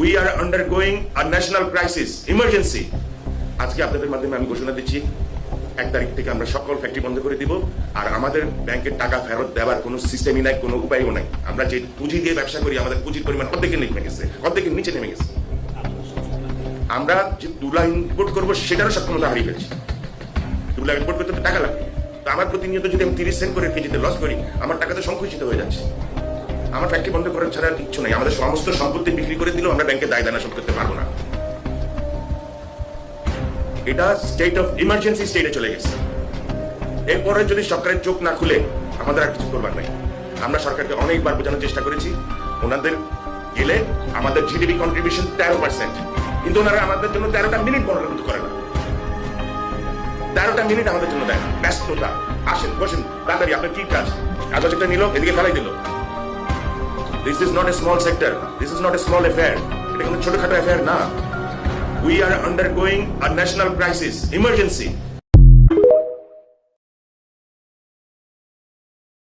We are undergoing a national crisis emergency. আজকে আপনাদের মাধ্যমে আমি ঘোষণা দিচ্ছি 1 তারিখ থেকে আমরা সকল ফ্যাক্টরি বন্ধ করে দিব। আর আমাদের ব্যাংকের টাকা ফেরত দেওয়ার কোনো সিস্টেমই নাই, কোনো উপায়ও নাই। আমরা যে পুঁজি দিয়ে ব্যবসা করি, আমাদের পুঁজির পরিমাণ অর্ধেকের নিচে নেমে গেছে। আমরা যে তুলা ইম্পোর্ট করবো সেটারও সক্ষমতা হারিয়ে ফেলছি। তুলা ইম্পোর্ট করতে টাকা লাগবে, তো আমার প্রতিনিয়ত যদি আমি 30 সেন্ট করে কেজিতে লস করি, আমার টাকা তো সংকুচিত হয়ে যাচ্ছে। আমার ফ্যাক্টরি বন্ধ করার ছাড়া আর কিচ্ছু নেই। আমাদের সমস্ত সম্পত্তি বিক্রি করে দিলেও আমরা ব্যাংকে দায় দানা শোধ করতে পারবো না। এটা স্টেট অফ ইমার্জেন্সি স্টেটে চলে গেছে। এরপরে যদি সরকারের চোখ না খুলে আমাদের আর কিছু করবার নাই। আমরা সরকারকে অনেকবার বোঝানোর চেষ্টা করেছি, ওনাদের গেলে আমাদের জিডিপি কন্ট্রিবিউশন 13%, কিন্তু ওনারা আমাদের জন্য 13টা মিনিট বলার মতো করে না। 13টা মিনিট আমাদের জন্য দেয় না। ব্যস্ততা, আসেন বসেন তাড়াতাড়ি, আপনার কি কাজ? কাগজটা নিল, এদিকে ফেলাই দিল। This is not a small sector, this is not a small affair. এটা কোনো ছোটখাটো অ্যাফেয়ার না। We are undergoing a national crisis emergency.